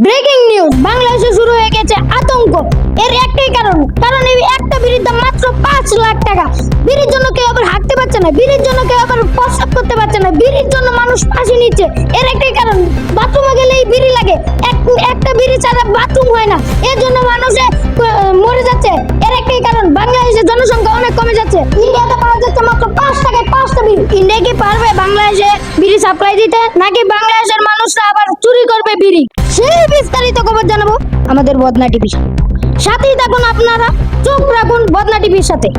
Breaking news, বাংলাদেশে শুরু হয়ে গেছে আতঙ্ক। এর একটাই কারণ এই একটা বিড়ির দাম মাত্র 5 লাখ টাকা। বিড়ির জন্য কেউ আবার হাঁটতে পারছে না, বিড়ির জন্য কেউ আবার প্রস্রাব করতে পারছে না, বিড়ির জন্য মানুষ ফাঁসি নিচ্ছে। এর একটাই কারণ, বাথরুমে গেলেই বিড়ি লাগে, একটা বিড়ি ছাড়া বাথরুম হয় না, এর জন্য মানুষে মরে যাচ্ছে। এর একটাই কারণ, বাংলাদেশের জনসংখ্যা অনেক কমে যাচ্ছে। ইন্ডিয়াতে পাওয়া যাচ্ছে মাত্র 5 টাকায় 5টা বিড়ি। ইন্ডিয়া কি পারবে বাংলাদেশে বিড়ি সাপ্লাই দিতে, নাকি বাংলাদেশের মানুষরা আবার চুরি করবে বিড়ি? সেই বিস্তারিত খবর জানাবো আমাদের বদনা টিভি। সাথেই থাকুন, আপনারা চোখ রাখুন বদনা টিভির সাথে।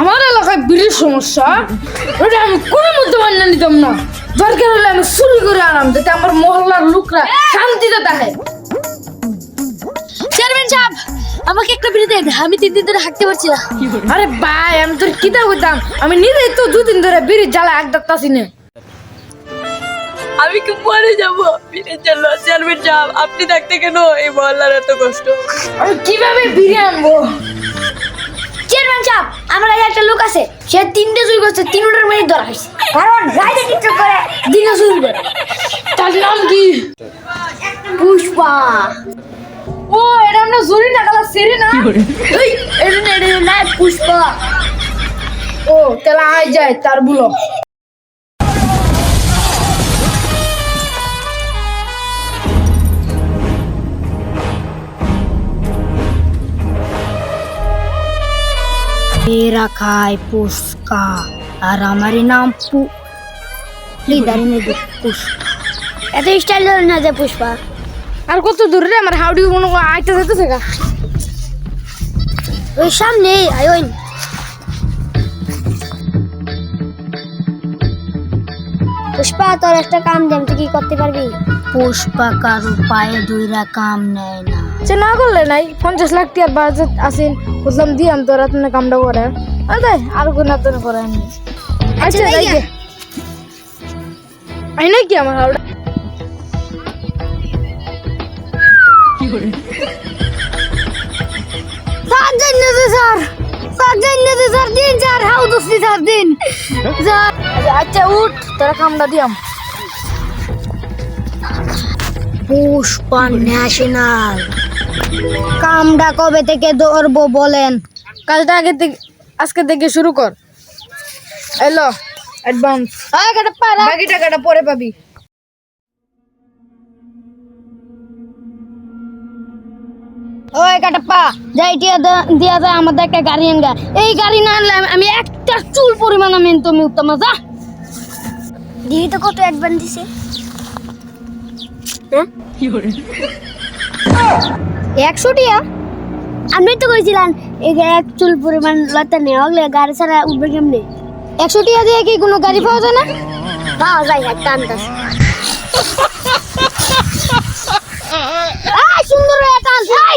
আমার এলাকায় বিড়ির সমস্যা, ওটা আমি কোনো মধ্যে মান্য নিতাম না। দরকার হলে আমি চুরি করে আনাম, যাতে আমার মহল্লার লোকরা শান্তিতে থাকে। চেয়ারম্যান সাহেব, আমাকে একটা বিড়ি দেন, আমি 3 দিন ধরে হাঁটতে পারছি না। আরে ভাই, আমি তোর কিতা কইতাম, আমি নিজেই তো 2 দিন ধরে বিড়ির জ্বালা একদাতাছি না। আমি কি মরে যাবো বিড়ির জন্য? চেয়ারম্যান সাহেব, আপনি থাকতে কেন এই মহল্লার এত কষ্ট? আমি কিভাবে বিড়ি আনবো? চেয়ারম্যান সাহেব, আমার আগে একটা লোক আছে, সে 3টে চুরি করছে, 3টার মেয়ে ধরা হয়েছে, কারণ রাইতে টিকটক করে, দিনে চুরি করে। তার নাম কি? পুষ্পা। ও, এটা আমরা চুরি না গেলা সেরি না। এই, এটা না পুষ্পা। ও, তাহলে আয় যায় তার বলো। मेरा खाए पुष्का और हमारे नाम पुष्पा। এত স্টাইল ধরে না যে পুষ্পা। আর কত দূর রে? আমার হাউডি মনে আইতে যেতেছে গা। ওই সামনে আয়োন। পুষ্পা, তোর একটা কাম দেন, তুই কি করতে পারবি? পুষ্পা কারো পায়ে দুইরা কাম নেয় না। সে না করলে নাই, 50 লাখ টাকার বাজেট আসেন, বুঝলাম দিয়াম তোরা তুমি কামটা করে। আরে আর কোন তো করে নি। আচ্ছা যাই গে। আই নাই কি আমার হাওড়া? আচ্ছা উঠ, তোরা কামটা দিয়াম। পুষ্পা ন্যাশনাল। কামটা কবে থেকে ধরবো বলেন? কাজটা আজকে থেকে শুরু কর। এলো অ্যাডভান্স, বাকি টাকাটা পরে পাবি। ওই কাটাপ্পা, যাই দিয়া যায় আমাদের একটা গাড়ি আনগা। এই গাড়ি না আনলে আমি একটা চুল পরিমাণ আমি তুমি উত্তম না যা। দিদি তো কত অ্যাডভান্স দিছে? 100 টাকা? আমি তো কইছিলাম এক চুল পরিমাণ লতা নেই, হলে গাড়ি ছাড়া উঠবে কেমনে? 100 টাকা দিয়ে কি কোনো গাড়ি পাওয়া যায় না? পাওয়া যায়, একটা আনতাস। সুন্দর একটা আনতাস।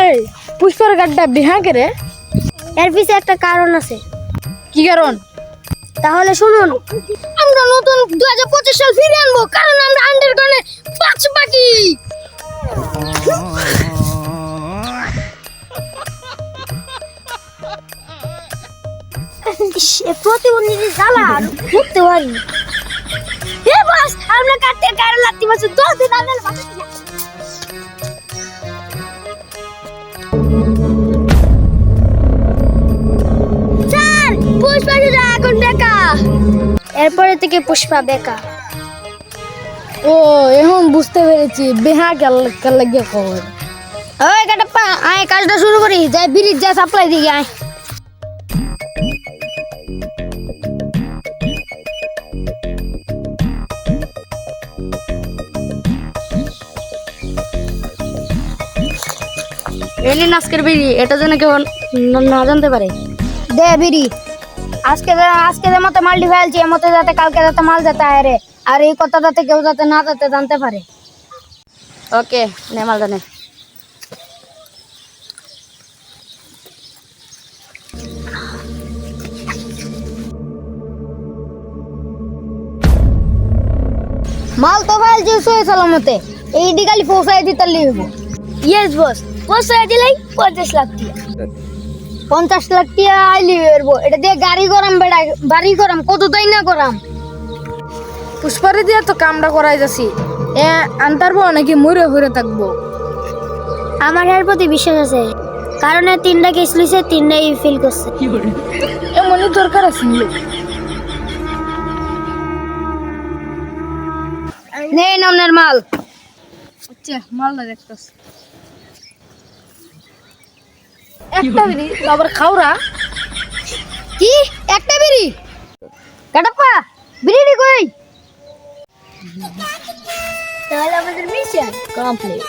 এই পুষ্পার গাড়িটা বিহা করে, এর পিছে একটা কারণ আছে। কি কারণ? তাহলে শুনুন, আমরা নতুন 2025 সাল ফিরে আনবো, কারণ আমরা আন্ডার কারণে বাকি। প্রতিবন্ধী জ্বালা বুঝতে পারি। এ বাস, আমরা কাটতে কারণ লাগতে পারছি 10 দিন আগে। পুষ্পা সুজা এখন বেকা, এরপরে থেকে পুষ্পা বেকা। ও, এখন বুঝতে পেরেছি বেহা কেন লাগিয়ে খবর। ওই কাটাপ্পা, আয় কাজটা শুরু করি, যাই বিড়ির যা সাপ্লাই দিকে আয়। এলি আজকের বিড়ি, এটা যেন কেউ না জানতে পারে। দে বিড়ি, আজকে মতো মাল ফেলছি, মতো যাতে কালকে যাতে মাল যাতে আয় রে, আর এই কথা যাতে কেউ যাতে না যাতে জানতে পারে। ওকে, নে মাল জানে। মাল তো ভাই যে সই সালামতে এই ডিগালি পৌঁছায় দিতে লিখব। ইয়েস বস, পৌঁছায় দিলাই 50 লাখ টাকা। 50 লাখ টাকা আইলি বেরবো, এটা দিয়ে গাড়ি করাম বেড়া, বাড়ি করাম, কত তাই না করাম। পুষ্পারে দিয়ে তো কামটা করাই যাচ্ছি, আনতারবো নাকি মরে হয়ে থাকবো। আমার এর প্রতি বিশ্বাস আছে, কারণ এর 3টা কেস লিছে, 3টাই ফেল করছে। এমনই দরকার আছে। নেই নামনের মাল। আচ্ছা মালটা দেখতেছ একটা বিড়ি আবার খাওরা। কি একটা বিড়ি? কাটাপ্পা বিড়ি কই? তাহলে আমাদের মিশন কমপ্লিট।